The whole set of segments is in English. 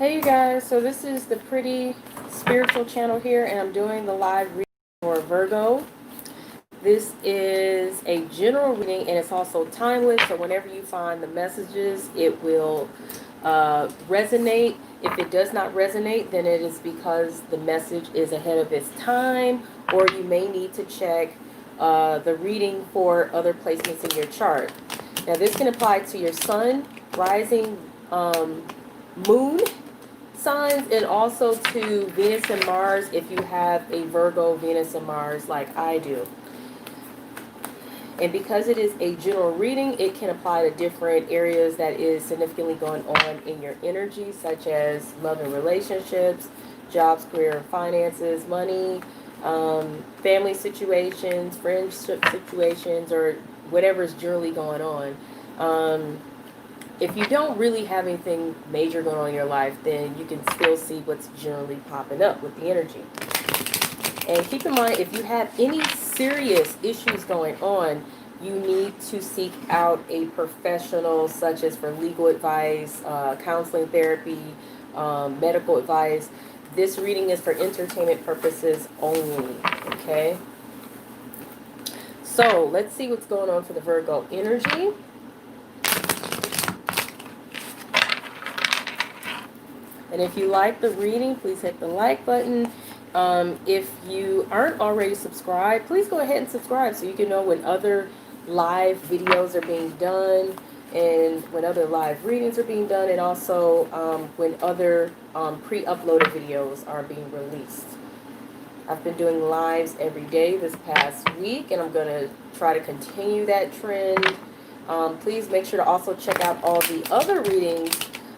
Hey you guys, so this is the Pretty Spiritual channel here, and I'm doing the live reading for Virgo. This is a general reading, and it's also timeless, so whenever you find the messages, it will resonate. If it does not resonate, then it is because the message is ahead of its time, or you may need to check the reading for other placements in your chart. Now, this can apply to your sun, rising, moon signs, and also to Venus and Mars if you have a Virgo, Venus, and Mars like I do. And because it is a general reading, it can apply to different areas that is significantly going on in your energy, such as love and relationships, jobs, career, and finances, money, family situations, friendship situations, or whatever is generally going on. If you don't really have anything major going on in your life, then you can still see what's generally popping up with the energy. And keep in mind, if you have any serious issues going on, you need to seek out a professional, such as for legal advice, counseling, therapy, medical advice. This reading is for entertainment purposes only, okay? So let's see what's going on for the Virgo energy. And if you like the reading, please hit the like button. If you aren't already subscribed, please go ahead and subscribe so you can know when other live videos are being done and when other live readings are being done, and also when other pre-uploaded videos are being released. I've been doing lives every day this past week, and I'm going to try to continue that trend. Please make sure to also check out all the other readings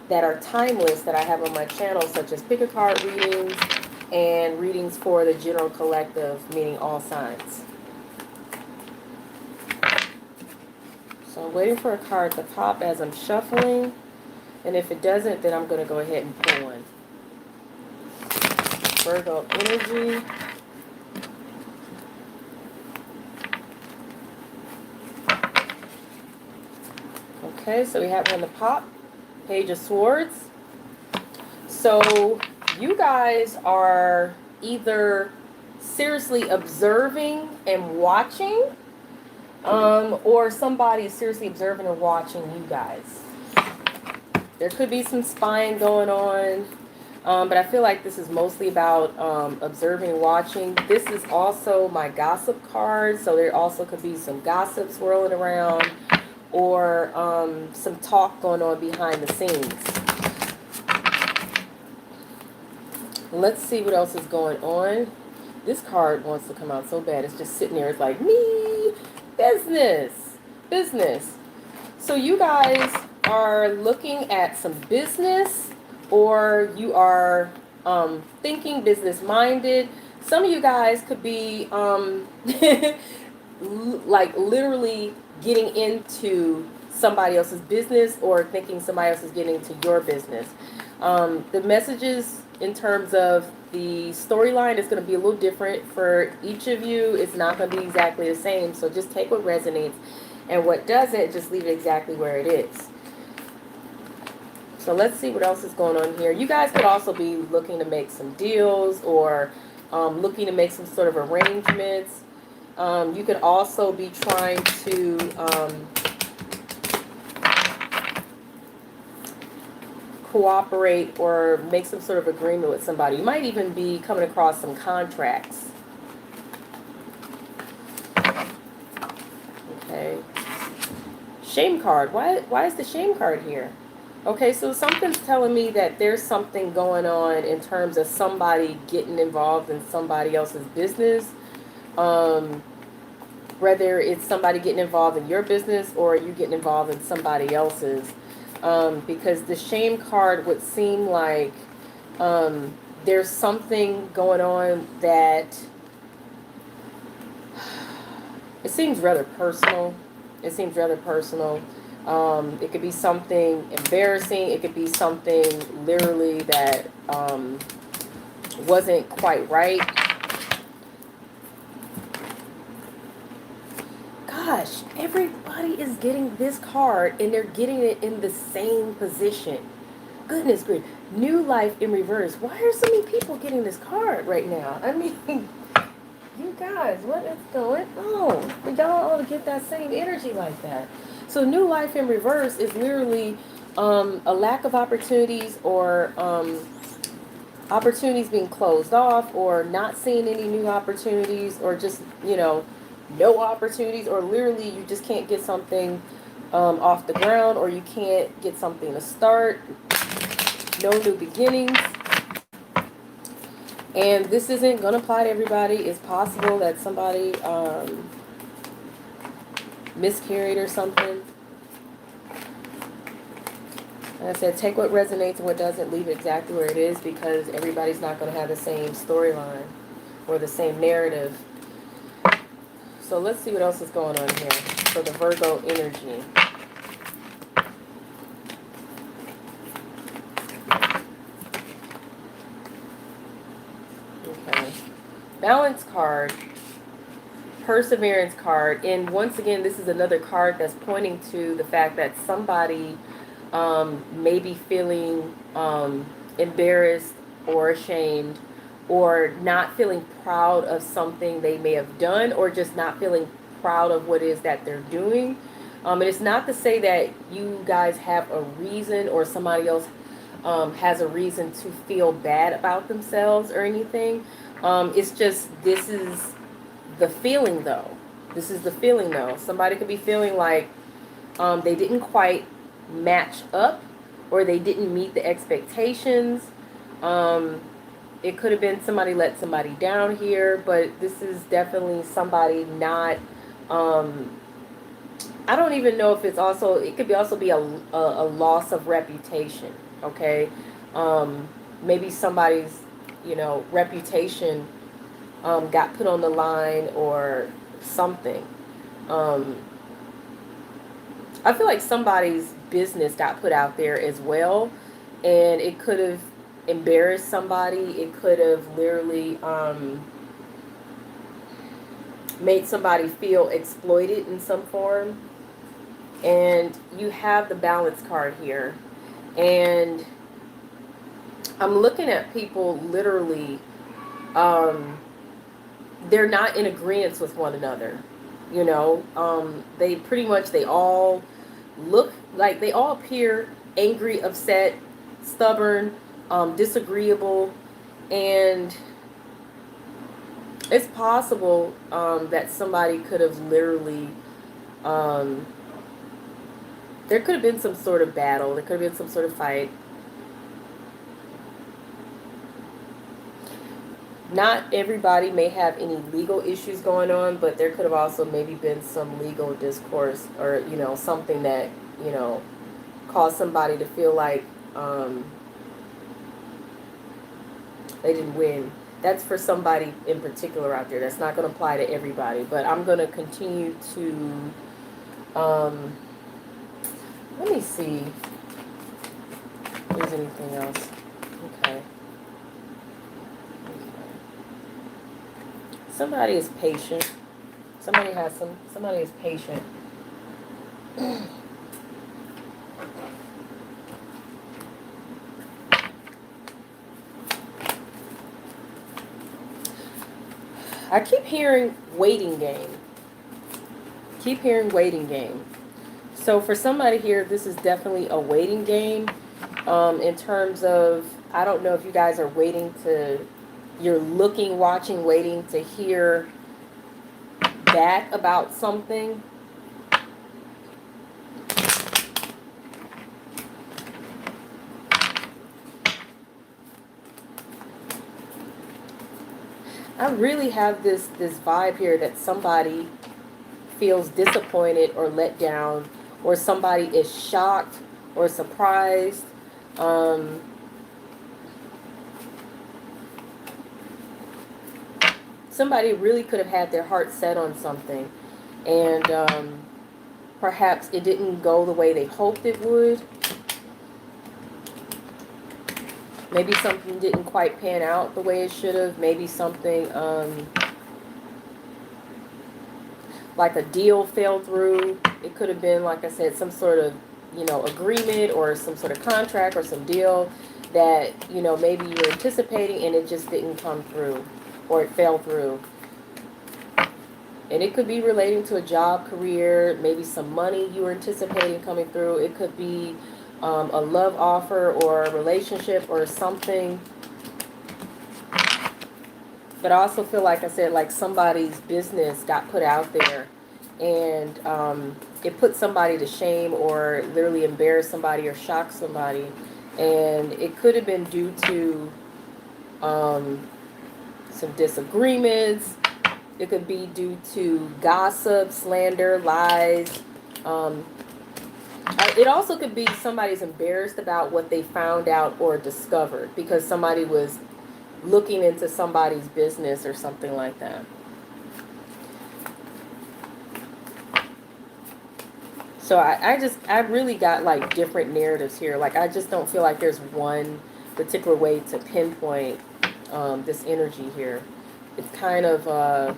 that are timeless that I have on my channel, such as pick a card readings and readings for the general collective, meaning all signs. So I'm waiting for a card to pop as I'm shuffling, and if it doesn't, then I'm going to go ahead and pull one. Virgo energy. Okay, so we have one to pop. Page of Swords. So you guys are either seriously observing and watching, or somebody is seriously observing and watching you guys. There could be some spying going on, but I feel like this is mostly about observing and watching. This is also my gossip card, so there also could be some gossip swirling around, or some talk going on behind the scenes. Let's see what else is going on. This card wants to come out so bad. It's just sitting there. It's like, me, business. So you guys are looking at some business, or you are thinking business-minded. Some of you guys could be like literally getting into somebody else's business, or thinking somebody else is getting into your business. The messages in terms of the storyline is going to be a little different for each of you. It's not going to be exactly the same, so just take what resonates, and what doesn't, just leave it exactly where it is. So let's see what else is going on here. You guys could also be looking to make some deals, or looking to make some sort of arrangements. You could also be trying to cooperate or make some sort of agreement with somebody. You might even be coming across some contracts. Okay. Shame card. Why is the shame card here? Okay, so something's telling me that there's something going on in terms of somebody getting involved in somebody else's business. Whether it's somebody getting involved in your business, or you getting involved in somebody else's. Because the shame card would seem like there's something going on that it seems rather personal. It could be something embarrassing. It could be something literally that wasn't quite right. Gosh, everybody is getting this card, and they're getting it in the same position. Goodness gracious. New life in reverse. Why are so many people getting this card right now? I mean, you guys, what is going on? We don't all to get that same energy like that. So new life in reverse is literally a lack of opportunities, or opportunities being closed off, or not seeing any new opportunities, or just, no opportunities, or literally you just can't get something off the ground, or you can't get something to start. No new beginnings. And this isn't going to apply to everybody. It's possible that somebody miscarried or something. Like I said, take what resonates and what doesn't, leave it exactly where it is, because everybody's not going to have the same storyline or the same narrative. So let's see what else is going on here for the Virgo energy. Okay. Balance card. Perseverance card. And once again, this is another card that's pointing to the fact that somebody may be feeling embarrassed or ashamed, or not feeling proud of something they may have done, or just not feeling proud of what it is that they're doing. And it's not to say that you guys have a reason, or somebody else has a reason to feel bad about themselves or anything. It's just, this is the feeling though. This is the feeling though. Somebody could be feeling like they didn't quite match up, or they didn't meet the expectations. It could have been somebody let somebody down here, but this is definitely somebody not, I don't even know if it's also, it could be also be a loss of reputation, okay? Maybe somebody's, reputation got put on the line or something. I feel like somebody's business got put out there as well, and it could have embarrassed somebody. It could have literally made somebody feel exploited in some form. And you have the balance card here, and I'm looking at people literally, they're not in agreement with one another. They pretty much, they all look like, they all appear angry, upset, stubborn, disagreeable, and it's possible that somebody could have literally, there could have been some sort of battle, there could have been some sort of fight. Not everybody may have any legal issues going on, but there could have also maybe been some legal discourse, or, something that, caused somebody to feel like they didn't win. That's for somebody in particular out there. That's not going to apply to everybody. But I'm going to continue to, let me see if there's anything else. Okay. Somebody is patient. Somebody is patient. I keep hearing waiting game. Keep hearing waiting game. So for somebody here, this is definitely a waiting game. In terms of, I don't know if you guys are waiting to, you're looking, watching, waiting to hear back about something. I really have this vibe here that somebody feels disappointed or let down, or somebody is shocked or surprised. Somebody really could have had their heart set on something, and perhaps it didn't go the way they hoped it would. Maybe something didn't quite pan out the way it should have. Maybe something like a deal fell through. It could have been, like I said, some sort of agreement or some sort of contract or some deal that, maybe you're anticipating and it just didn't come through or it fell through. And it could be relating to a job, career, maybe some money you were anticipating coming through. It could be a love offer or a relationship or something. But I also feel like I said, like somebody's business got put out there and it put somebody to shame or literally embarrassed somebody or shocked somebody. And it could have been due to some disagreements. It could be due to gossip, slander, lies. It also could be somebody's embarrassed about what they found out or discovered because somebody was looking into somebody's business or something like that. So I really got like different narratives here. Like I just don't feel like there's one particular way to pinpoint this energy here. It's kind of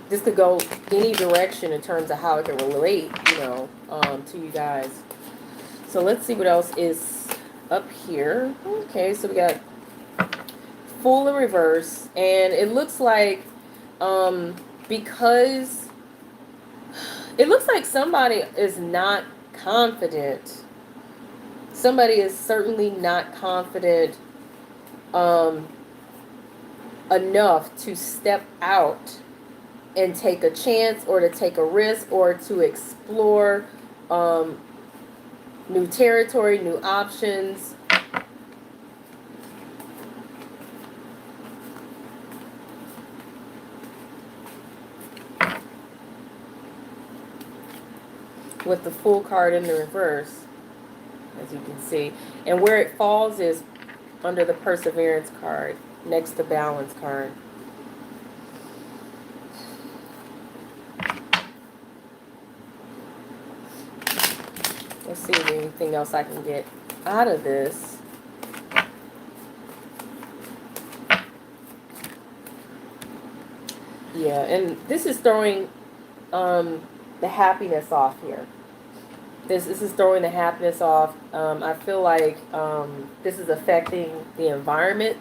this could go any direction in terms of how it can relate, to you guys. So let's see what else is up here. Okay, so we got Fool in reverse, and it looks like because it looks like somebody is not confident. Somebody is certainly not confident enough to step out and take a chance or to take a risk or to explore new territory, new options. With the Fool card in the reverse, as you can see. And where it falls is under the Perseverance card, next to Balance card. Let's see if there's anything else I can get out of this. Yeah, and this is throwing the happiness off here. This is throwing the happiness off. I feel like this is affecting the environment.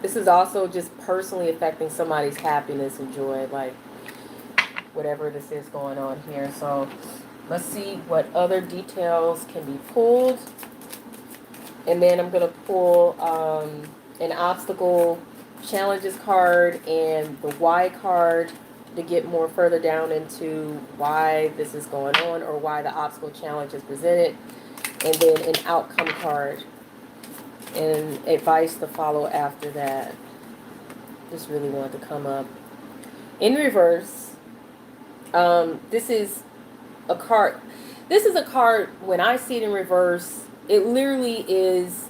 This is also just personally affecting somebody's happiness and joy, like whatever this is going on here. So let's see what other details can be pulled. And then I'm going to pull an obstacle challenges card and the why card to get more further down into why this is going on or why the obstacle challenge is presented. And then an outcome card and advice to follow after that. Just really wanted to come up. In reverse, this is a card. This is a card, when I see it in reverse, it literally is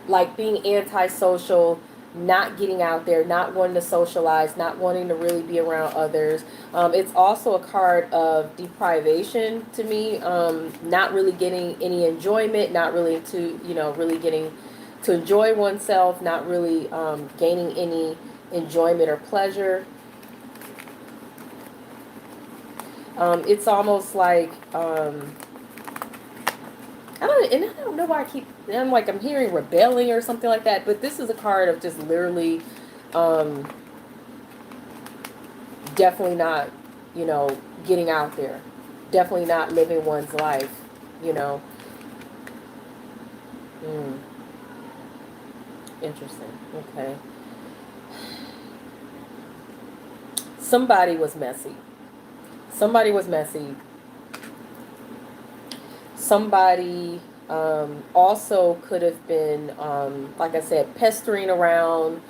like being antisocial, not getting out there, not wanting to socialize, not wanting to really be around others. It's also a card of deprivation to me, not really getting any enjoyment, not really really getting to enjoy oneself, not really gaining any enjoyment or pleasure. It's almost like I don't know why I'm hearing rebelling or something like that, but this is a card of just literally definitely not, getting out there. Definitely not living one's life, Interesting. Okay. Somebody was messy. Somebody was messy. Somebody also could have been, like I said, pestering around,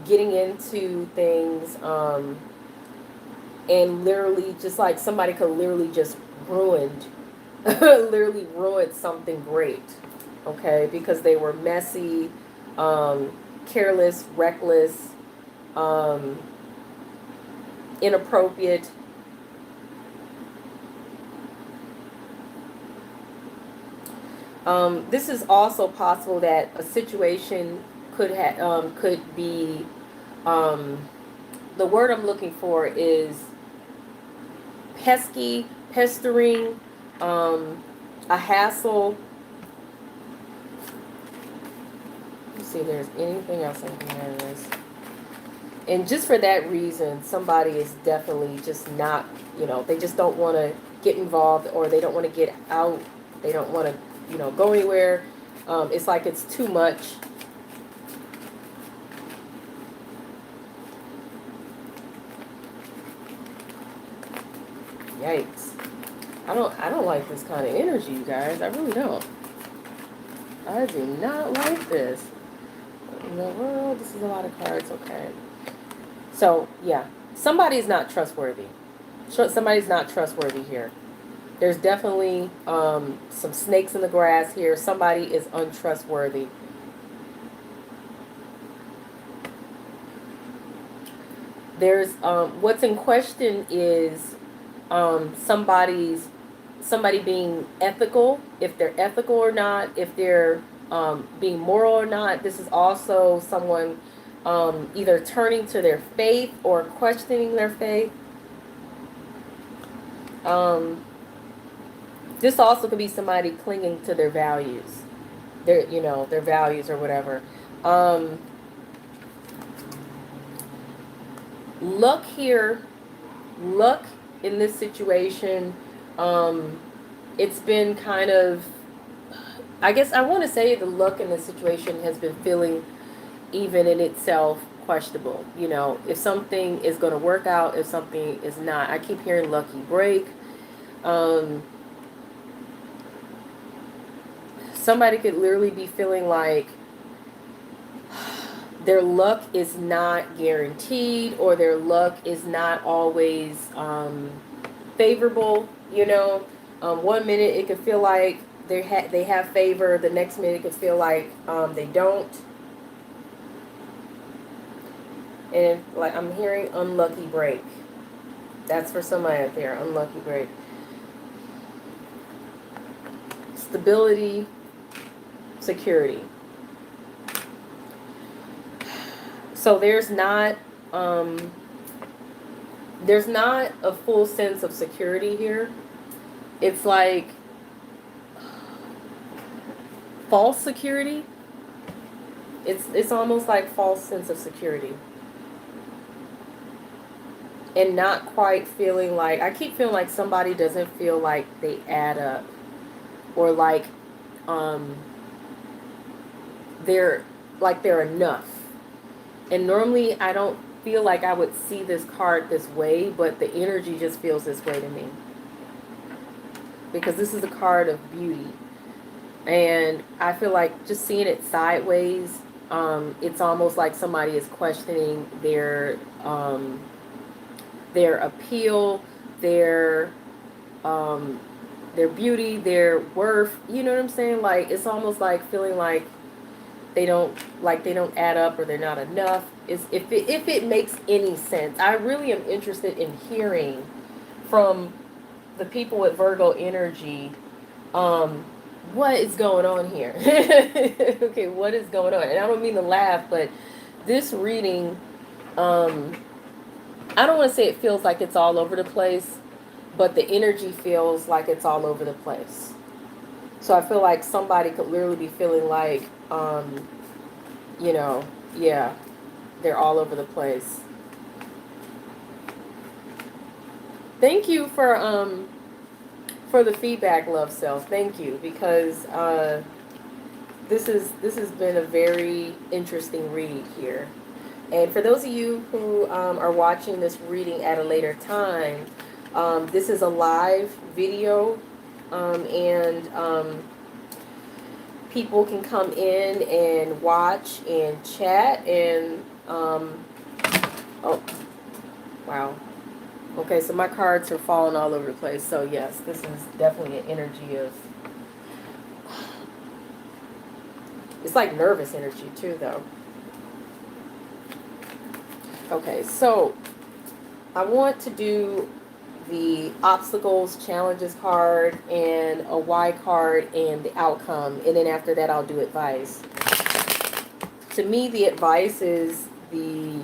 getting into things, and literally just like somebody could literally just literally ruined something great, okay, because they were messy, careless, reckless, inappropriate. This is also possible that a situation could be, the word I'm looking for is pesky, pestering, a hassle. Let's see if there's anything else I can add in this. And just for that reason, somebody is definitely just not, they just don't want to get involved, or they don't want to get out. They don't want to, go anywhere. It's like it's too much. Yikes. I don't like this kind of energy, you guys. I really don't. I do not like this. In the world, this is a lot of cards, okay. So, yeah. Somebody's not trustworthy. Somebody's not trustworthy here. There's definitely some snakes in the grass here. Somebody is untrustworthy. There's what's in question is somebody being ethical, if they're ethical or not, if they're being moral or not. This is also someone either turning to their faith or questioning their faith. This also could be somebody clinging to their values, their values or whatever. Luck here, luck in this situation, it's been kind of, I guess I want to say the luck in this situation has been feeling even in itself questionable. If something is going to work out, if something is not. I keep hearing lucky break. Somebody could literally be feeling like their luck is not guaranteed, or their luck is not always favorable. 1 minute it could feel like they have favor. The next minute it could feel like they don't. And like I'm hearing unlucky break. That's for somebody out there. Unlucky break. Stability, security. So there's not a full sense of security here. It's like false security. It's almost like false sense of security. And not quite feeling like, I keep feeling like somebody doesn't feel like they add up, or like they're enough. And normally I don't feel like I would see this card this way, but the energy just feels this way to me. Because this is a card of beauty. And I feel like just seeing it sideways, it's almost like somebody is questioning their appeal, their beauty, their worth. You know what I'm saying? Like, it's almost like feeling like they don't add up, or they're not enough. If it makes any sense. I really am interested in hearing from the people with Virgo energy, what is going on here? Okay, what is going on? And I don't mean to laugh, but this reading, I don't want to say it feels like it's all over the place, but the energy feels like it's all over the place. So I feel like somebody could literally be feeling like, yeah, they're all over the place. Thank you for the feedback, love self. Thank you, because this has been a very interesting read here. And for those of you who are watching this reading at a later time, this is a live video, and people can come in and watch and chat, and oh, wow. Okay, so my cards are falling all over the place. So yes, this is definitely an energy of, it's like nervous energy too, though. Okay, so I want to do the obstacles, challenges card, and a why card, and the outcome. And then after that, I'll do advice. To me, the advice is the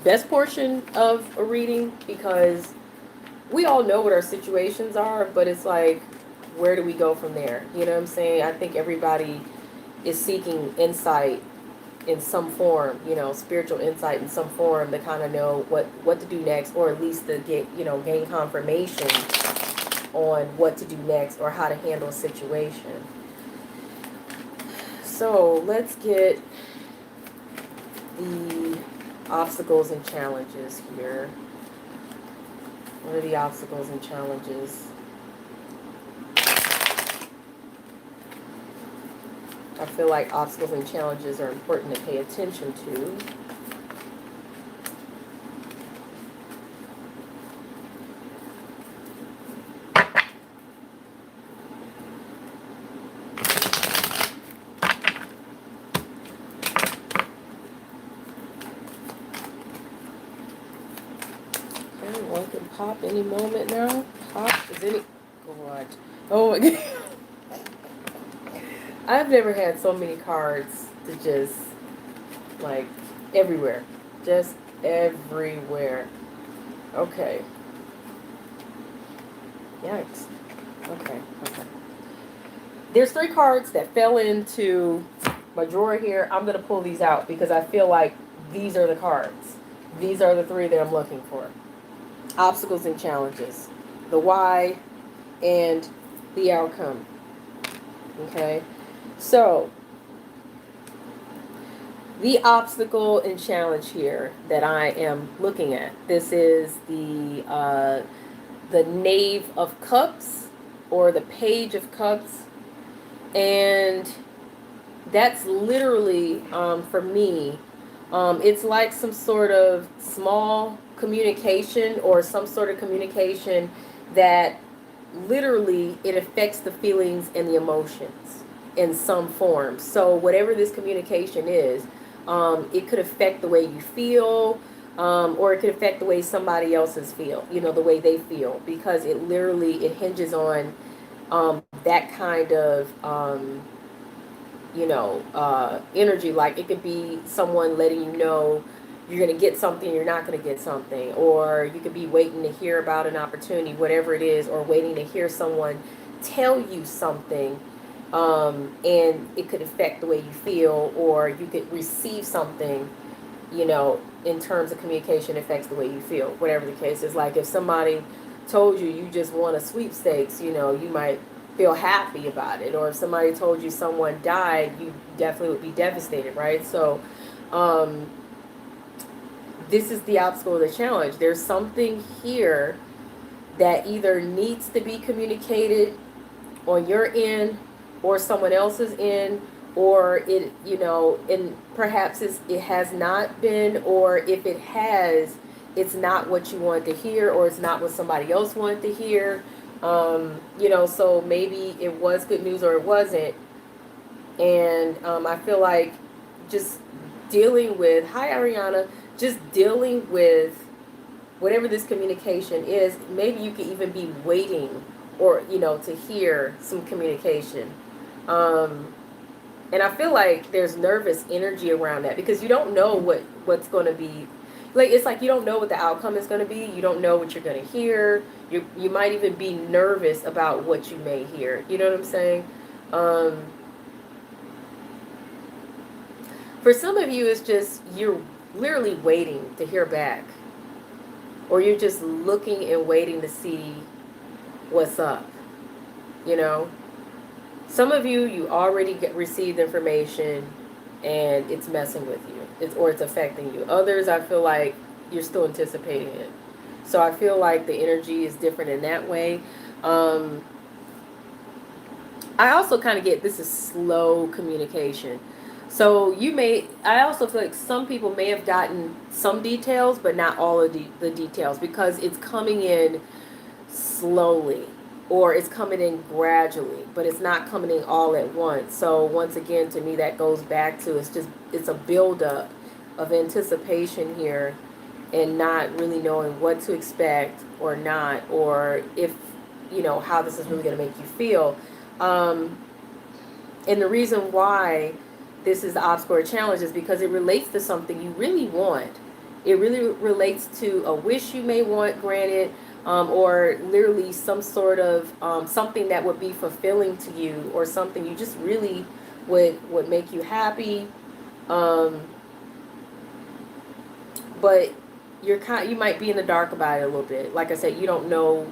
best portion of a reading, because we all know what our situations are, but it's like, where do we go from there? You know what I'm saying? I think everybody is seeking insight in some form, you know, spiritual insight in some form to kind of know what to do next, or at least to get, you know, gain confirmation on what to do next or how to handle a situation. So let's get the obstacles and challenges here. What are the obstacles and challenges? I feel like obstacles and challenges are important to pay attention to. Okay, one can pop any moment now. Pop is any. God. Oh my God. I've never had so many cards to just, like, everywhere. Just everywhere. Okay. Yikes. Okay. There's 3 cards that fell into my drawer here. I'm going to pull these out because I feel like these are the cards. These are the 3 that I'm looking for. Obstacles and challenges. The why and the outcome. Okay. So, the obstacle and challenge here that I am looking at. This is the Knave of Cups, or the Page of Cups, and that's literally, for me, it's like some sort of small communication, or some sort of communication that literally it affects the feelings and the emotions in some form. So whatever this communication is, it could affect the way you feel, or it could affect the way somebody else's feel, you know, the way they feel, because it literally, it hinges on that kind of energy. Like, it could be someone letting you know you're going to get something, you're not going to get something, or you could be waiting to hear about an opportunity, whatever it is, or waiting to hear someone tell you something, and it could affect the way you feel, or you could receive something, you know, in terms of communication affects the way you feel, whatever the case is. Like, if somebody told you you just won a sweepstakes, you know, you might feel happy about it, or if somebody told you someone died, you definitely would be devastated, right? So this is the obstacle or the challenge. There's something here that either needs to be communicated on your end or someone else's end, or it, you know, and perhaps it has not been, or if it has, it's not what you wanted to hear, or it's not what somebody else wanted to hear. You know, so maybe it was good news or it wasn't. And I feel like just dealing with, hi Ariana, just dealing with whatever this communication is. Maybe you could even be waiting, or, you know, to hear some communication. And I feel like there's nervous energy around that, because you don't know what's going to be. Like, it's like you don't know what the outcome is going to be. You don't know what you're going to hear. You might even be nervous about what you may hear. You know what I'm saying? For some of you, it's just you're literally waiting to hear back, or you're just looking and waiting to see what's up. You know, some of you already received information and it's messing with you, or it's affecting you. Others, I feel like you're still anticipating it. So I feel like the energy is different in that way. I also kind of get this is slow communication. So I also feel like some people may have gotten some details, but not all of the details, because it's coming in slowly, or it's coming in gradually, but it's not coming in all at once. So once again, to me, that goes back to, it's a buildup of anticipation here, and not really knowing what to expect or not, or if, you know, how this is really going to make you feel. And the reason why this is the obstacle or challenge is because it relates to something you really want. It really relates to a wish you may want granted, or literally some sort of something that would be fulfilling to you, or something you just really would make you happy. Um, but you might be in the dark about it a little bit. Like I said, you don't know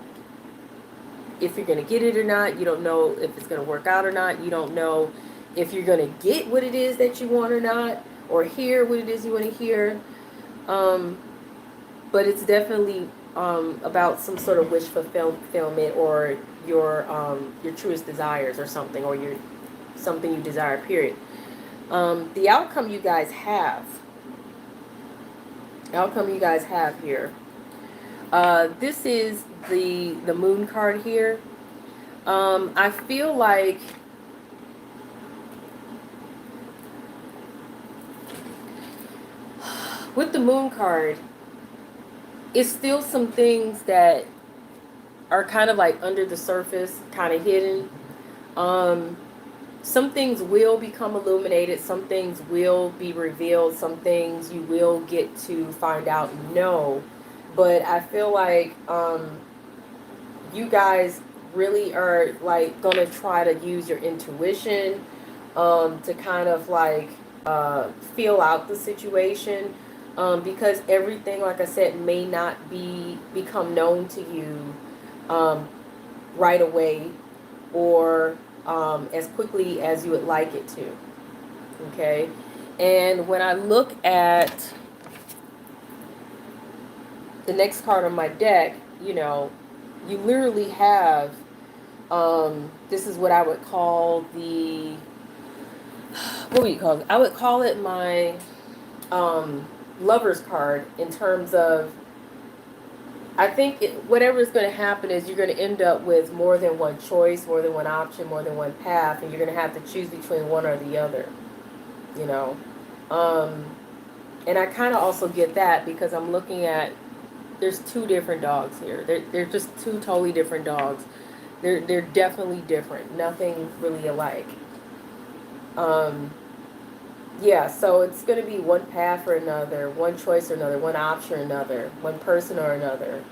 if you're going to get it or not. You don't know if it's going to work out or not. You don't know if you're going to get what it is that you want or not, or hear what it is you want to hear. But it's definitely about some sort of wish fulfillment, or your truest desires, or something, or your something you desire. Period. The outcome you guys have. Here. This is the moon card here. I feel like with the moon card, it's still some things that are kind of like under the surface, kind of hidden. Some things will become illuminated. Some things will be revealed. Some things you will get to find out and know. But I feel like you guys really are like gonna try to use your intuition to kind of like feel out the situation, because everything, like I said, may not become known to you right away, or as quickly as you would like it to. Okay, and when I look at the next card on my deck, you literally have, this is what I would call what would you call it? I would call it my lover's card, in terms of, I think whatever is going to happen is you're going to end up with more than one choice, more than one option, more than one path, and you're going to have to choose between one or the other, and I kind of also get that because I'm looking at, there's two different dogs here. They're just two totally different dogs. They're definitely different. Nothing really alike. Yeah, so it's going to be one path or another, one choice or another, one option or another, one person or another.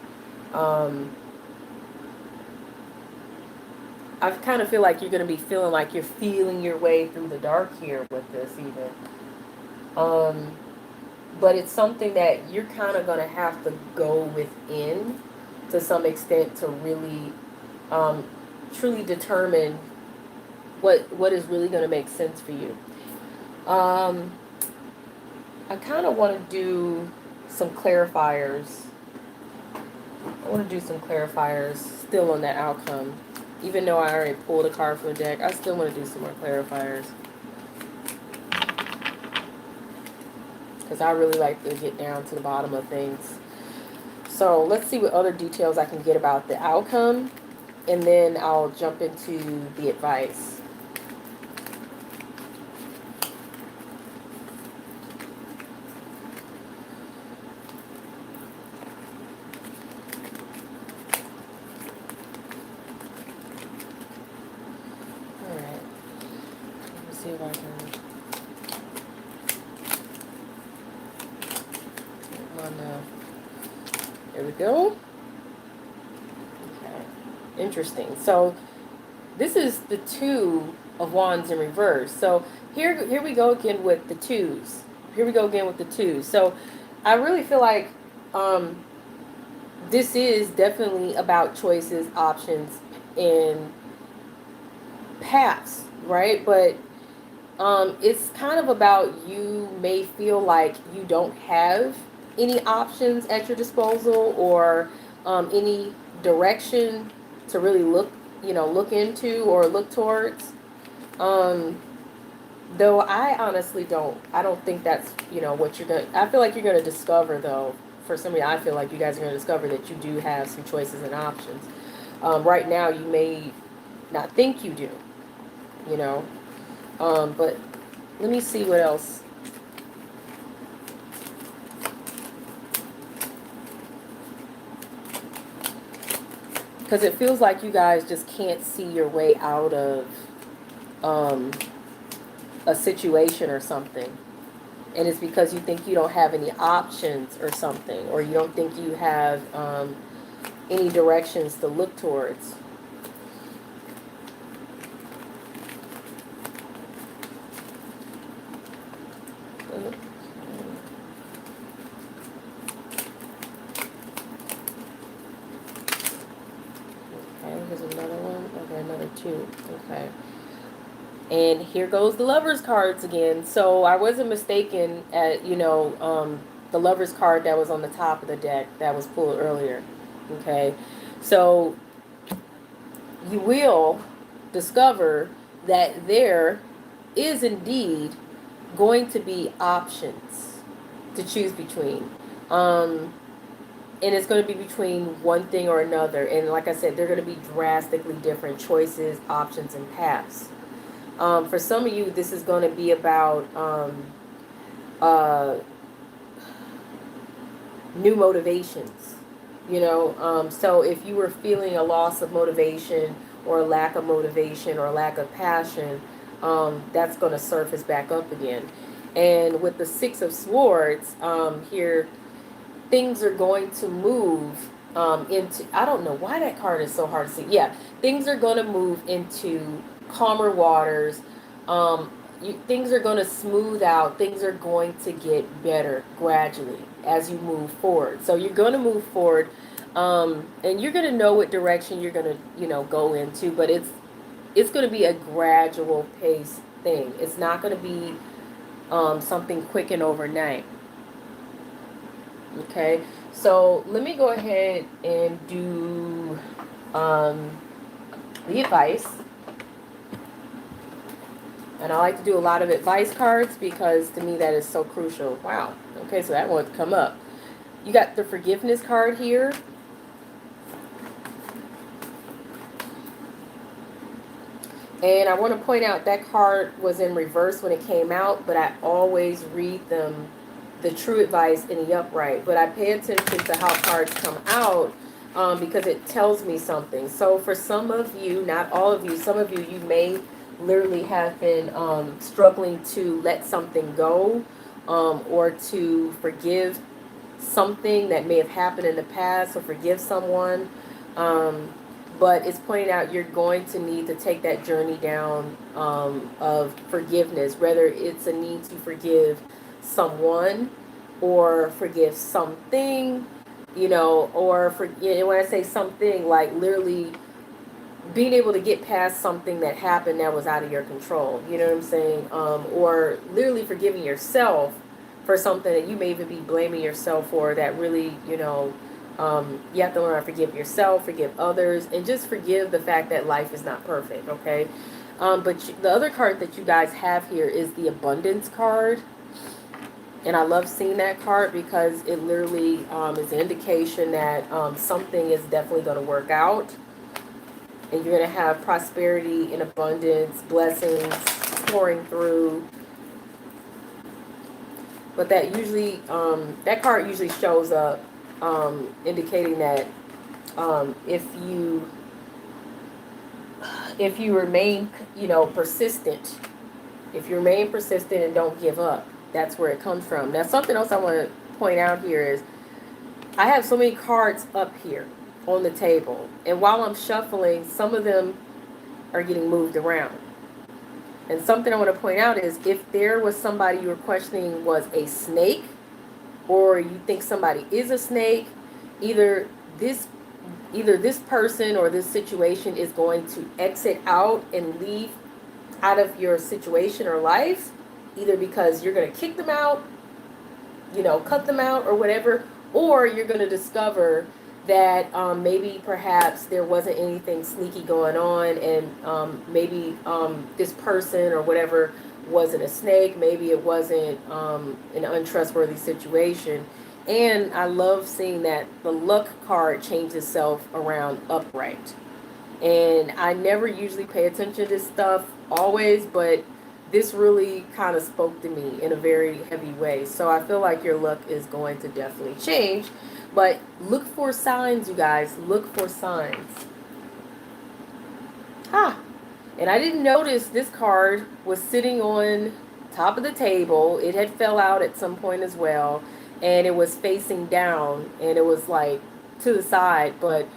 I kind of feel like you're going to be feeling like you're feeling your way through the dark here with this even. But it's something that you're kind of going to have to go within to some extent to really truly determine what is really going to make sense for you. I kind of want to do some clarifiers. Still on that outcome. Even though I already pulled a card from the deck, I still want to do some more clarifiers. Because I really like to get down to the bottom of things. So let's see what other details I can get about the outcome. And then I'll jump into the advice. Alright. Let's see if I can... There we go. Okay. Interesting. So this is the Two of Wands in reverse. So here we go again with the twos. So I really feel like this is definitely about choices, options, and paths, right? But it's kind of about, you may feel like you don't have any options at your disposal, or any direction to really look into or look towards. Though I honestly I don't think that's, what you're going to, I feel like you're going to discover, though, for some reason, I feel like you guys are going to discover that you do have some choices and options. Right now, you may not think you do, but let me see what else. Because it feels like you guys just can't see your way out of a situation or something. And it's because you think you don't have any options or something. Or you don't think you have any directions to look towards. Okay, here's another one. Okay, another two. Okay. And here goes the Lovers cards again. So I wasn't mistaken at, the Lovers card that was on the top of the deck that was pulled earlier. Okay. So you will discover that there is indeed going to be options to choose between. And it's going to be between one thing or another. And like I said, they're going to be drastically different choices, options, and paths. For some of you, this is going to be about new motivations. So if you were feeling a loss of motivation or a lack of motivation or a lack of passion, that's going to surface back up again. And with the Six of Swords here, things are going to move into, I don't know why that card is so hard to see. Yeah, things are going to move into calmer waters. Things are going to smooth out. Things are going to get better gradually as you move forward. So you're going to move forward, and you're going to know what direction you're going to, go into. But it's going to be a gradual pace thing. It's not going to be something quick and overnight. Okay, so let me go ahead and do the advice. And I like to do a lot of advice cards because to me that is so crucial. Wow. Okay, so that won't come up. You got the forgiveness card here. And I want to point out that card was in reverse when it came out, but I always read them, the true advice, in the upright. But I pay attention to how cards come out because it tells me something. So for some of you, not all of you, some of you, you may literally have been struggling to let something go or to forgive something that may have happened in the past or forgive someone. But it's pointing out you're going to need to take that journey down of forgiveness, whether it's a need to forgive someone or forgive something, or when I say something, like literally being able to get past something that happened that was out of your control, you know what I'm saying? Or literally forgiving yourself for something that you may even be blaming yourself for that really, you have to learn how to forgive yourself, forgive others, and just forgive the fact that life is not perfect, okay? But the other card that you guys have here is the abundance card. And I love seeing that card because it literally is an indication that something is definitely going to work out. And you're going to have prosperity and abundance, blessings pouring through. But that usually, that card usually shows up indicating that if you remain, persistent, if you remain persistent and don't give up, that's where it comes from. Now, something else I want to point out here is I have so many cards up here on the table, and while I'm shuffling, some of them are getting moved around. And something I want to point out is if there was somebody you were questioning was a snake, or you think somebody is a snake, either this person or this situation is going to exit out and leave out of your situation or life, either because you're going to kick them out, cut them out or whatever, or you're going to discover that maybe perhaps there wasn't anything sneaky going on, and maybe this person or whatever wasn't a snake, maybe it wasn't an untrustworthy situation. And I love seeing that the luck card changed itself around upright. And I never usually pay attention to this stuff always, but this really kind of spoke to me in a very heavy way. So I feel like your luck is going to definitely change. But look for signs, you guys. Look for signs. And I didn't notice this card was sitting on top of the table. It had fell out at some point as well. And it was facing down. And it was like to the side. But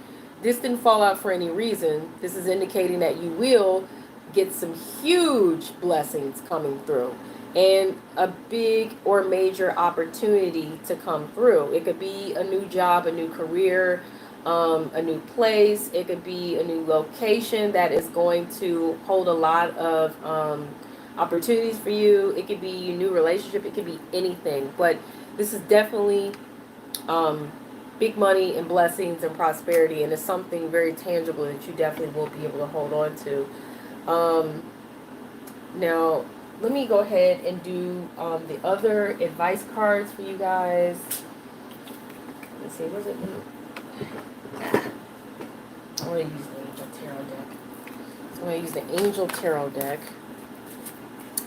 this didn't fall out for any reason. This is indicating that you will get some huge blessings coming through and a big or major opportunity to come through. It could be a new job, a new career, a new place. It could be a new location that is going to hold a lot of opportunities for you. It could be a new relationship. It could be anything. But this is definitely big money and blessings and prosperity, and it's something very tangible that you definitely will be able to hold on to. Now, let me go ahead and do the other advice cards for you guys. Let's see, was it? I'm going to use the Angel Tarot deck. So I'm going to use the Angel Tarot deck.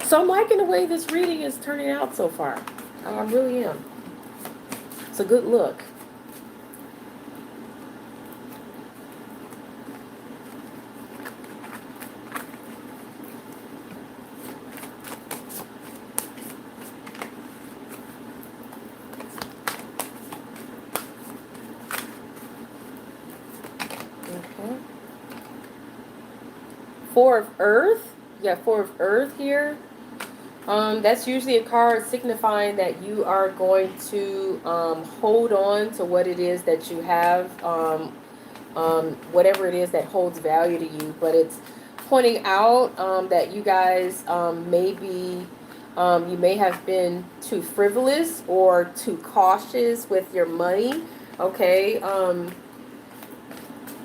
So I'm liking the way this reading is turning out so far. I really am. It's a good look. Okay. Four of Earth. You got Four of Earth here. That's usually a card signifying that you are going to hold on to what it is that you have, whatever it is that holds value to you. But it's pointing out that you guys you may have been too frivolous or too cautious with your money. Okay.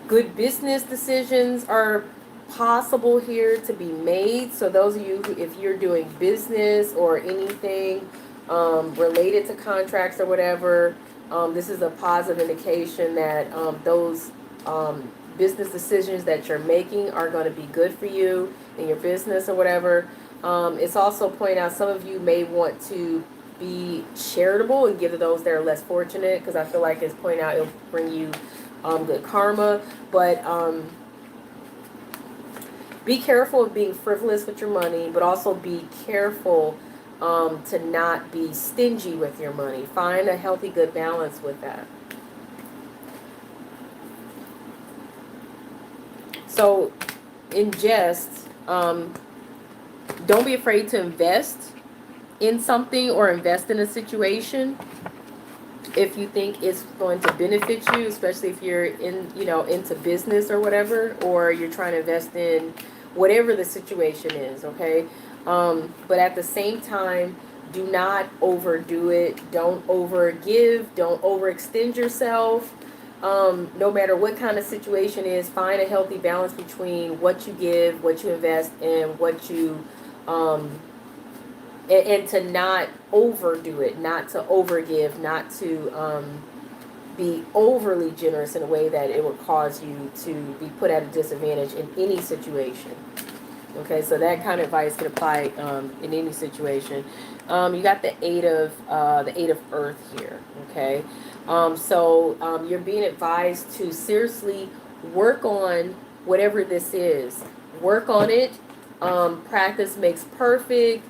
Good business decisions are possible here to be made. So those of you who, if you're doing business or anything related to contracts or whatever, this is a positive indication that those business decisions that you're making are going to be good for you in your business or whatever. It's also pointing out some of you may want to be charitable and give to those that are less fortunate, because I feel like it's pointing out it'll bring you good karma. But be careful of being frivolous with your money, but also be careful to not be stingy with your money. Find a healthy, good balance with that. So, ingest, don't be afraid to invest in something or invest in a situation if you think it's going to benefit you, especially if you're into business or whatever, or you're trying to invest in whatever the situation is, okay? But at the same time, do not overdo it. Don't overgive. Don't overextend yourself. No matter what kind of situation is, find a healthy balance between what you give, what you invest, and what you and to not overdo it, not to overgive, not to be overly generous in a way that it will cause you to be put at a disadvantage in any situation. Okay, so that kind of advice can apply in any situation. You got the eight of Earth here. Okay, so you're being advised to seriously work on whatever this is. Work on it. Practice makes perfect.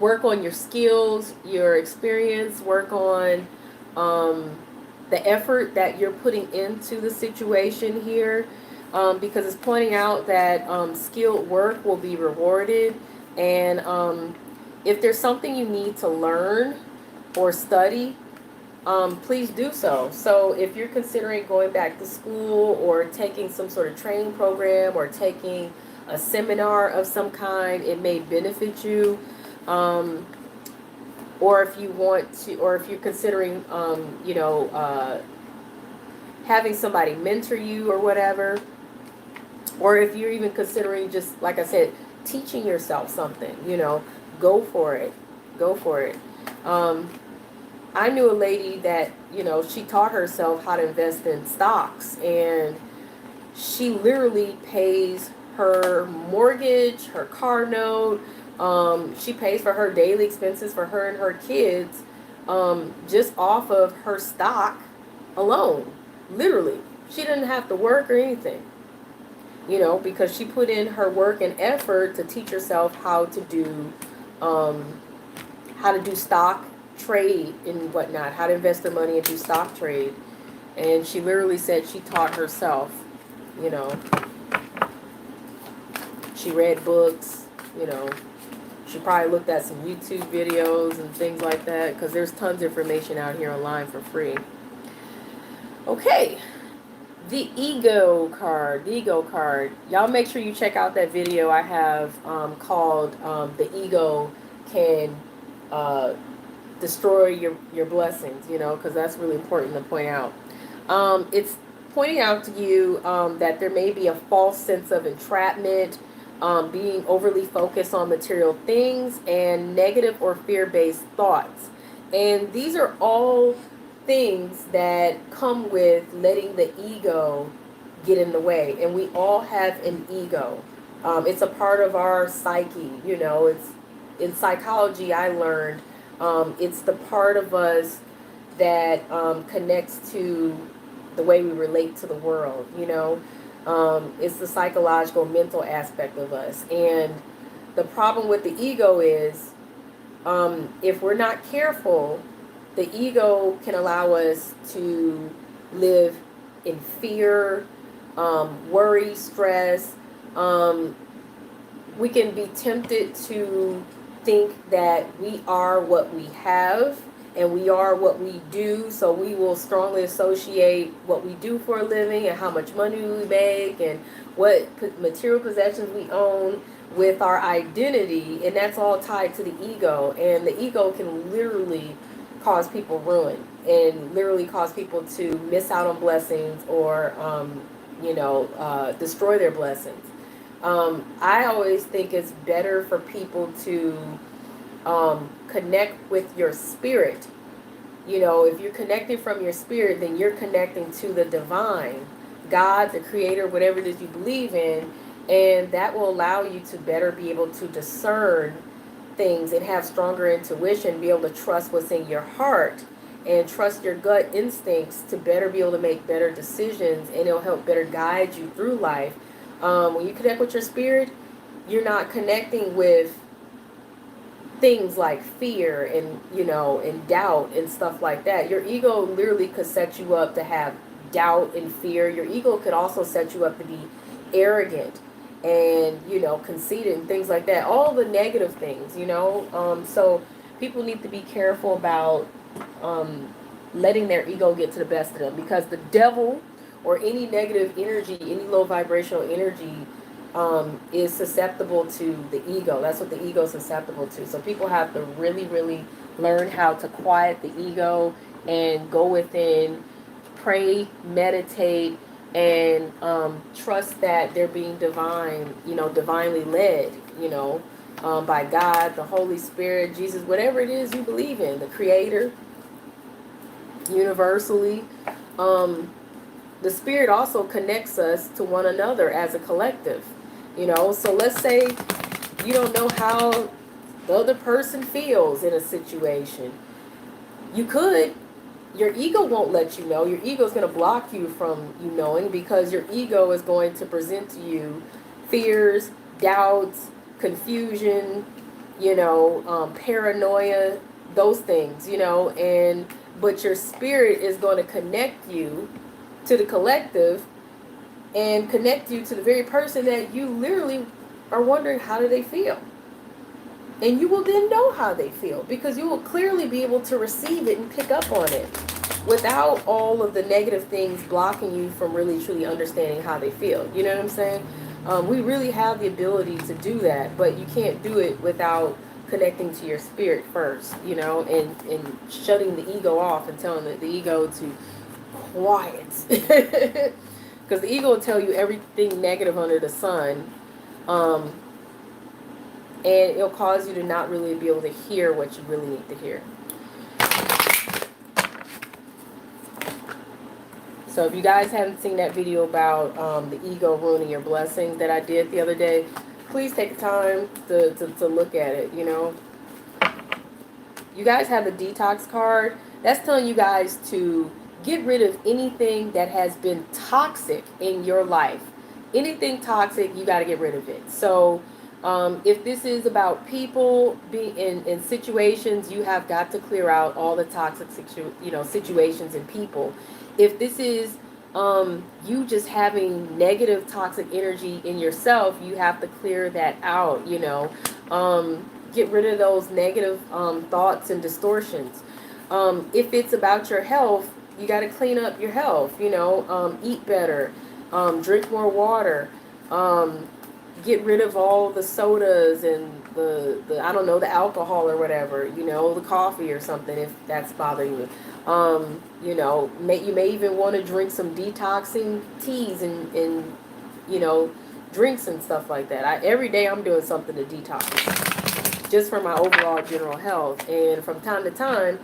Work on your skills, your experience, work on the effort that you're putting into the situation here, because it's pointing out that skilled work will be rewarded. And if there's something you need to learn or study, please do so. So if you're considering going back to school or taking some sort of training program or taking a seminar of some kind, it may benefit you. Or if you want to, or if you're considering, having somebody mentor you or whatever, or if you're even considering just, like I said, teaching yourself something, go for it. Go for it. I knew a lady that, she taught herself how to invest in stocks, and she literally pays her mortgage, her car note, she pays for her daily expenses for her and her kids, just off of her stock alone. Literally. She didn't have to work or anything, because she put in her work and effort to teach herself how to do stock trade and whatnot, how to invest her money and do stock trade. And she literally said she taught herself, you know. She read books, you know. She probably looked at some YouTube videos and things like that, because there's tons of information out here online for free. Okay. The ego card. The ego card. Y'all make sure you check out that video I have called The Ego Can Destroy Your Blessings, you know, because that's really important to point out. It's pointing out to you that there may be a false sense of entrapment, being overly focused on material things, and negative or fear-based thoughts. And these are all things that come with letting the ego get in the way. And we all have an ego. It's a part of our psyche, you know. It's in psychology I learned it's the part of us that connects to the way we relate to the world, you know. It's the psychological, mental aspect of us. And the problem with the ego is if we're not careful, the ego can allow us to live in fear, worry, stress. We can be tempted to think that we are what we have and we are what we do, so we will strongly associate what we do for a living and how much money we make and what material possessions we own with our identity, and that's all tied to the ego. And the ego can literally cause people ruin and literally cause people to miss out on blessings or destroy their blessings. I always think it's better for people to connect with your spirit. You know, if you're connected from your spirit, then you're connecting to the divine, God, the creator, whatever it is you believe in, and that will allow you to better be able to discern things and have stronger intuition, be able to trust what's in your heart and trust your gut instincts to better be able to make better decisions, and it'll help better guide you through life. When you connect with your spirit, you're not connecting with things like fear and, you know, and doubt and stuff like that. Your ego literally could set you up to have doubt and fear. Your ego could also set you up to be arrogant and, you know, conceited and things like that. All the negative things, you know. So people need to be careful about letting their ego get to the best of them, because the devil or any negative energy, any low vibrational energy is susceptible to the ego. That's what the ego is susceptible to. So people have to really, really learn how to quiet the ego and go within, pray, meditate, and trust that they're being divinely led, by God, the Holy Spirit, Jesus, whatever it is you believe in, the Creator, universally. The Spirit also connects us to one another as a collective, So let's say you don't know how the other person feels in a situation. You could. Your ego won't let you know. Your ego is going to block you from you knowing, because your ego is going to present to you fears, doubts, confusion, paranoia, those things, but your spirit is going to connect you to the collective and connect you to the very person that you literally are wondering, how do they feel? And you will then know how they feel, because you will clearly be able to receive it and pick up on it without all of the negative things blocking you from really truly understanding how they feel. You know what I'm saying? We really have the ability to do that, but you can't do it without connecting to your spirit first, and shutting the ego off and telling the ego to quiet. Because the ego will tell you everything negative under the sun. And it'll cause you to not really be able to hear what you really need to hear. So if you guys haven't seen that video about the ego ruining your blessings that I did the other day, please take the time to look at it, You guys have the detox card. That's telling you guys to get rid of anything that has been toxic in your life. Anything toxic, you got to get rid of it. So if this is about people being in situations, you have got to clear out all the toxic situations and people. If this is you just having negative toxic energy in yourself, you have to clear that out, get rid of those negative thoughts and distortions. If it's about your health, you got to clean up your health, eat better, drink more water, get rid of all the sodas and the I don't know, the alcohol or whatever, the coffee or something if that's bothering you. You may even want to drink some detoxing teas and drinks and stuff like that. Every day I'm doing something to detox just for my overall general health. And from time to time,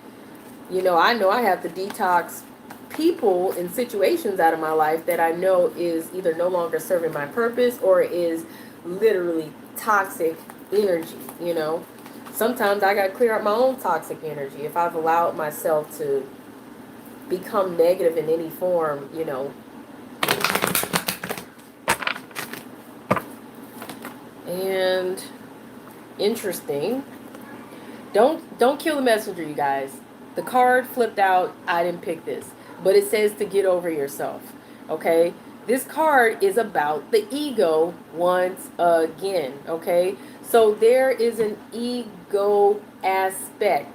I know I have to detox people and situations out of my life that I know is either no longer serving my purpose or is literally toxic energy. Sometimes I got to clear up my own toxic energy if I've allowed myself to become negative in any form. And interesting. Don't kill the messenger, you guys. The card flipped out. I didn't pick this, but it says to get over yourself. Okay? This card is about the ego once again, okay? So there is an ego aspect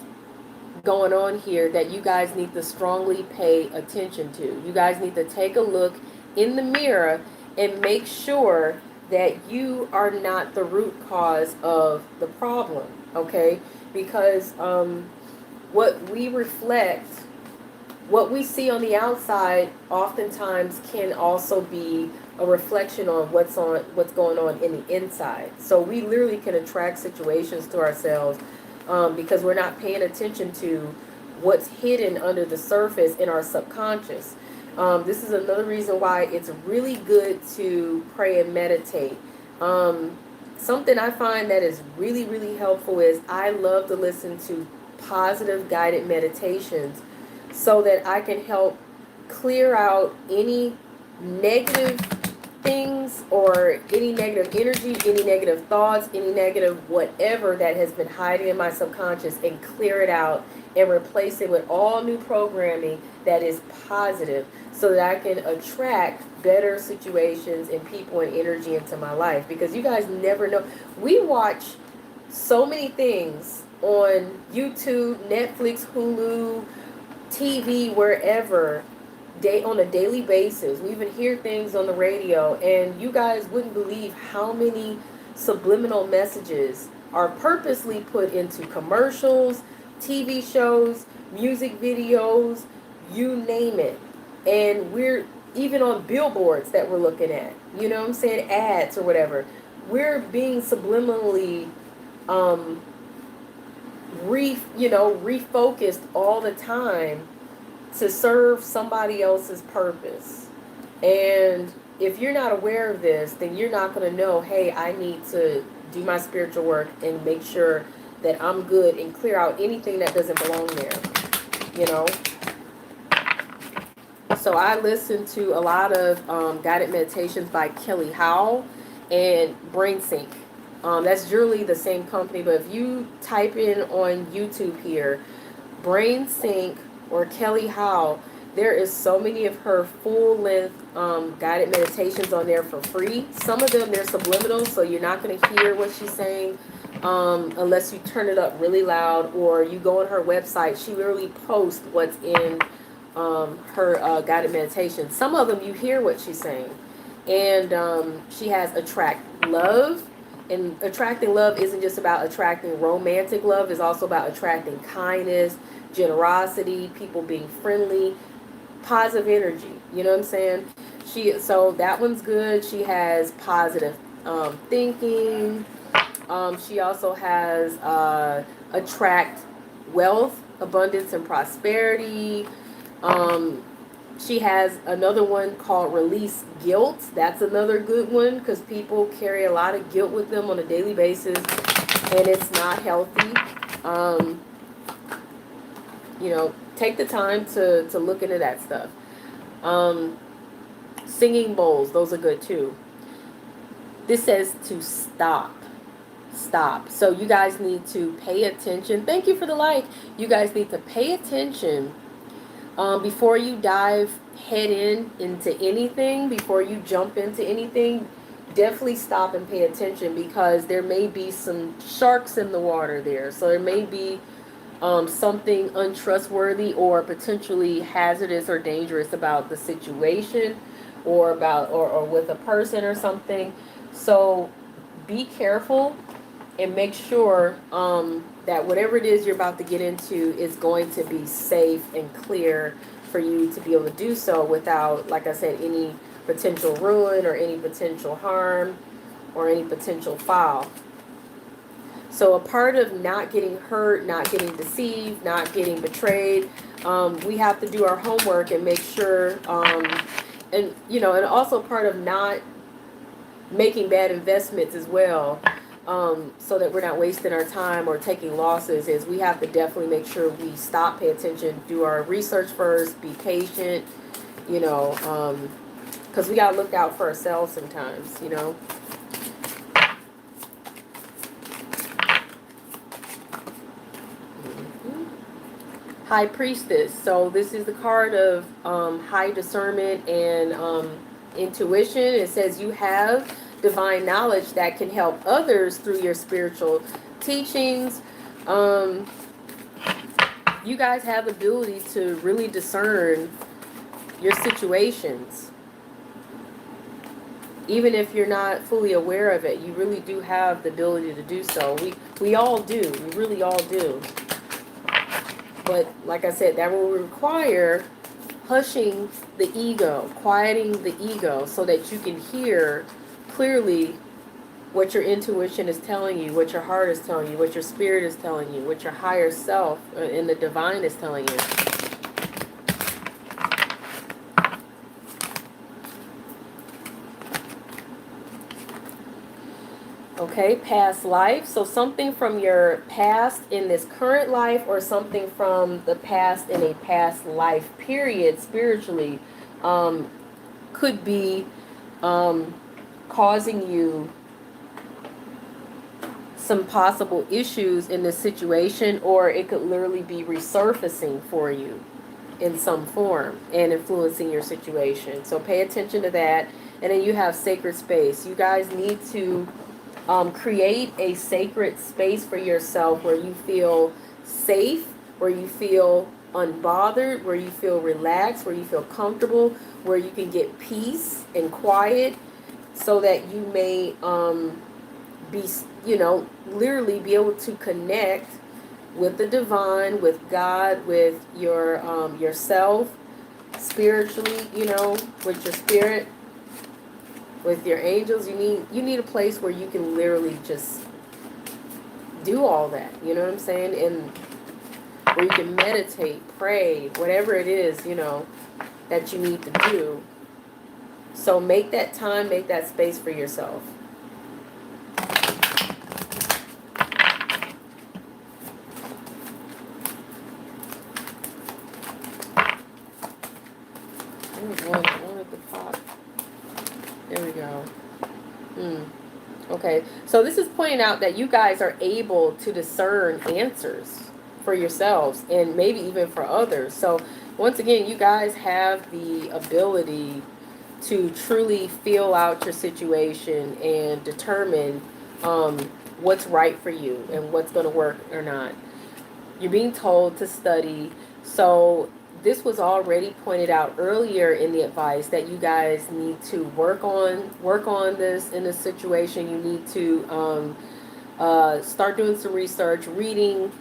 going on here that you guys need to strongly pay attention to. You guys need to take a look in the mirror and make sure that you are not the root cause of the problem, okay? Because what we reflect, what we see on the outside oftentimes can also be a reflection on what's going on in the inside. So we literally can attract situations to ourselves because we're not paying attention to what's hidden under the surface in our subconscious. This is another reason why it's really good to pray and meditate. Something I find that is really, really helpful is I love to listen to positive guided meditations so that I can help clear out any negative things or any negative energy, any negative thoughts, any negative whatever that has been hiding in my subconscious, and clear it out and replace it with all new programming that is positive so that I can attract better situations and people and energy into my life. Because you guys never know. We watch so many things on YouTube, Netflix, Hulu, TV, wherever, on a daily basis. We even hear things on the radio, and you guys wouldn't believe how many subliminal messages are purposely put into commercials, TV shows, music videos, you name it. And we're even on billboards that we're looking at, you know what I'm saying, ads or whatever. We're being subliminally refocused all the time to serve somebody else's purpose. And if you're not aware of this, then you're not going to know, hey, I need to do my spiritual work and make sure that I'm good and clear out anything that doesn't belong there. So I listen to a lot of guided meditations by Kelly Howe and Brain Sync. That's generally the same company, but if you type in on YouTube here, Brain Sync or Kelly Howe, there is so many of her full-length guided meditations on there for free. Some of them, they're subliminal, so you're not going to hear what she's saying unless you turn it up really loud or you go on her website. She literally posts what's in her guided meditation. Some of them you hear what she's saying. And she has Attract Love. And attracting love isn't just about attracting romantic love. It's also about attracting kindness, generosity, people being friendly, positive energy. You know what I'm saying? So that one's good. She has positive thinking. She also has Attract Wealth, Abundance, and Prosperity. She has another one called Release Guilt. That's another good one because people carry a lot of guilt with them on a daily basis, and it's not healthy. Take the time to look into that stuff. Singing bowls, those are good too. This says to stop. So you guys need to pay attention. Thank you for the like. You guys need to pay attention Before you dive head into anything, before you jump into anything, definitely stop and pay attention, because there may be some sharks in the water there. So there may be something untrustworthy or potentially hazardous or dangerous about the situation, or about or with a person or something. So be careful and make sure that whatever it is you're about to get into is going to be safe and clear for you to be able to do so without, like I said, any potential ruin or any potential harm or any potential foul. So a part of not getting hurt, not getting deceived, not getting betrayed, we have to do our homework and make sure, and and also part of not making bad investments as well, so that we're not wasting our time or taking losses, is we have to definitely make sure we stop, pay attention, do our research first, be patient, because we got to look out for ourselves sometimes. High Priestess. So this is the card of high discernment and intuition. It says you have divine knowledge that can help others through your spiritual teachings. You guys have the ability to really discern your situations. Even if you're not fully aware of it, you really do have the ability to do so. We all do. We really all do. But like I said, that will require hushing the ego, quieting the ego, so that you can hear clearly what your intuition is telling you, what your heart is telling you, what your spirit is telling you, what your higher self in the divine is telling you. Okay, past life. So something from your past in this current life, or something from the past in a past life period spiritually, could be causing you some possible issues in this situation, or it could literally be resurfacing for you in some form and influencing your situation. So pay attention to that. And then you have sacred space. You guys need to create a sacred space for yourself where you feel safe, where you feel unbothered, where you feel relaxed, where you feel comfortable, where you can get peace and quiet, so that you may be, literally be able to connect with the divine, with God, with your yourself spiritually, with your spirit, with your angels. You need a place where you can literally just do all that, you know what I'm saying? And where you can meditate, pray, whatever it is, that you need to do. So make that time, make that space for yourself. One at the top. There we go. Okay, so this is pointing out that you guys are able to discern answers for yourselves and maybe even for others. So once again, you guys have the ability to truly feel out your situation and determine what's right for you and what's going to work or not. You're being told to study. So this was already pointed out earlier in the advice, that you guys need to work on this in this situation. You need to start doing some research, reading,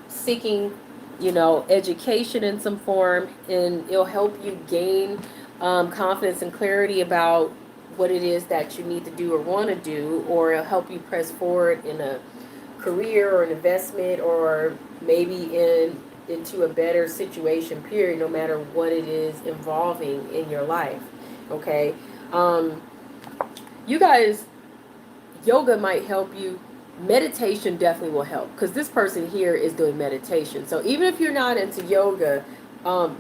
seeking, education in some form, and it'll help you gain confidence and clarity about what it is that you need to do or want to do, or it'll help you press forward in a career or an investment, or maybe into a better situation, period, no matter what it is involving in your life. Okay, you guys, yoga might help you. Meditation definitely will help, because this person here is doing meditation. So even if you're not into yoga,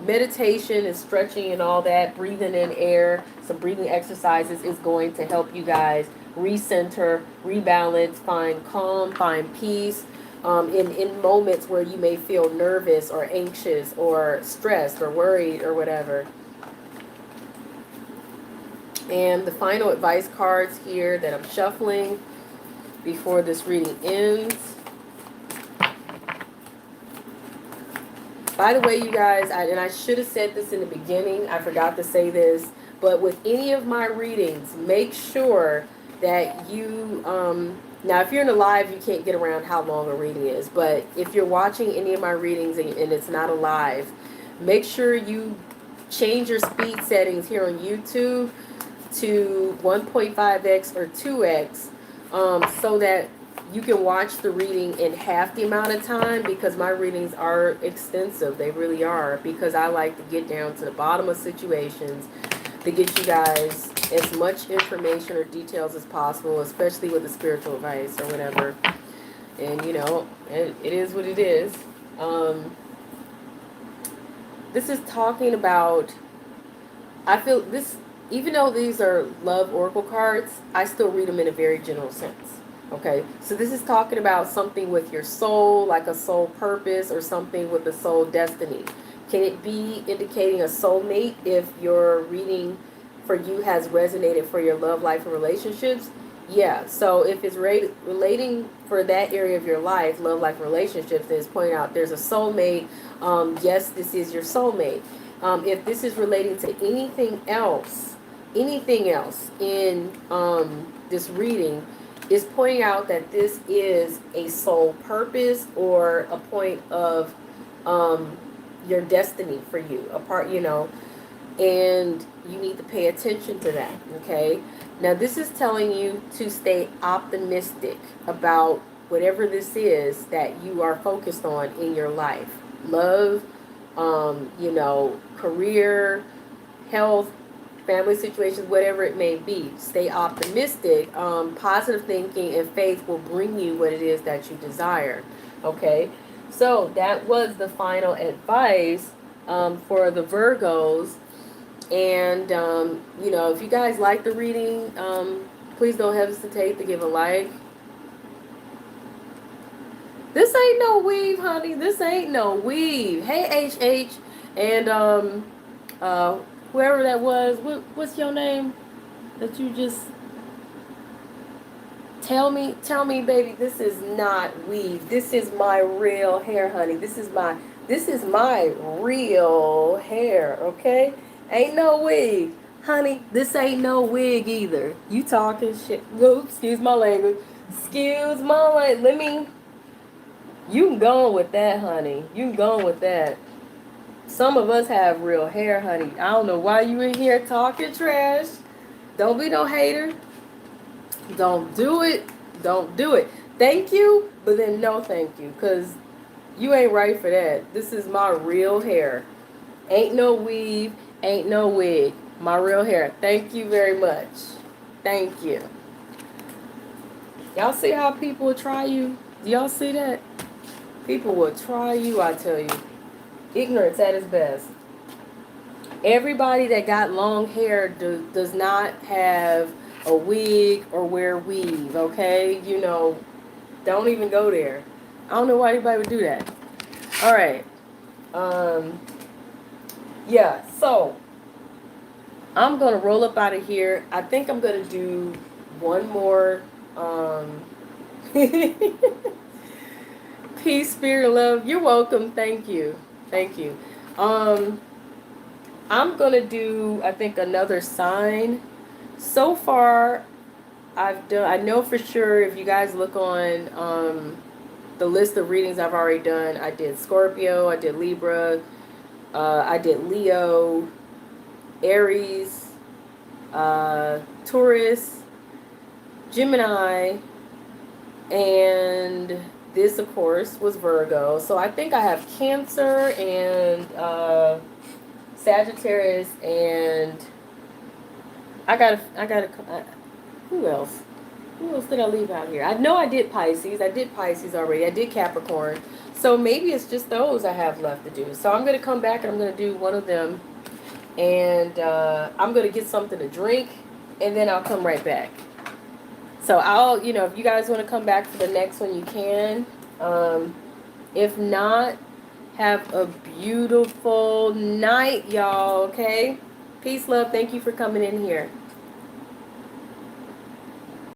meditation and stretching and all that, breathing in air, some breathing exercises is going to help you guys recenter, rebalance, find calm, find peace, in moments where you may feel nervous or anxious or stressed or worried or whatever. And the final advice cards here that I'm shuffling before this reading ends. By the way, you guys, and I should have said this in the beginning, I forgot to say this, but with any of my readings, make sure that you, now if you're in a live, you can't get around how long a reading is, but if you're watching any of my readings and it's not a live, make sure you change your speed settings here on YouTube to 1.5x or 2x, so that you can watch the reading in half the amount of time, because my readings are extensive. They really are, because I like to get down to the bottom of situations to get you guys as much information or details as possible, especially with the spiritual advice or whatever. And you know, it is what it is. This is talking about, I feel this, even though these are love oracle cards, I still read them in a very general sense. Okay, so this is talking about something with your soul, like a soul purpose, or something with a soul destiny. Can it be indicating a soulmate if your reading for you has resonated for your love life and relationships? Yeah, so if it's relating for that area of your life, love life and relationships, then it's pointing out there's a soulmate. Yes, this is your soulmate. If this is relating to anything else in this reading, is pointing out that this is a soul purpose or a point of your destiny for you, a part, you know, and you need to pay attention to that, okay? Now, this is telling you to stay optimistic about whatever this is that you are focused on in your life. Love, you know, career, health, family situations, whatever it may be. Stay optimistic. Positive thinking and faith will bring you what it is that you desire. Okay, so that was the final advice for the Virgos. And you know, if you guys like the reading, please don't hesitate to give a like. This ain't no weave, honey. This ain't no weave. Hey, HH, and whoever that was, what's your name? That you just tell me, baby. This is not weave. This is my real hair, honey. This is my real hair. Okay, ain't no wig, honey. This ain't no wig either. You talking shit? Oops, excuse my language. Excuse my language. Let me. You can go on with that, honey. You can go on with that. Some of us have real hair, honey. I don't know why you in here talking trash. Don't be no hater. Don't do it. Don't do it. Thank you, but then no thank you, because you ain't right for that. This is my real hair. Ain't no weave, ain't no wig. My real hair. Thank you very much. Thank you. Y'all see how people will try you? Do y'all see that? People will try you, I tell you. Ignorance at its best. Everybody that got long hair does not have a wig or wear weave, okay? You know, don't even go there. I don't know why anybody would do that. All right. Yeah, so I'm going to roll up out of here. I think I'm going to do one more peace, spirit, and love. You're welcome. Thank you. Thank you. I'm going to do, I think, another sign. So far, I know for sure, if you guys look on the list of readings I've already done, I did Scorpio, I did Libra, I did Leo, Aries, Taurus, Gemini, and this, of course, was Virgo. So I think I have Cancer and Sagittarius, and I got who else? Who else did I leave out here? I know I did Pisces. I did Pisces already. I did Capricorn. So maybe it's just those I have left to do. So I'm going to come back and I'm going to do one of them. And I'm going to get something to drink. And then I'll come right back. So I'll, if you guys want to come back for the next one, you can. If not, have a beautiful night, y'all, okay? Peace, love. Thank you for coming in here.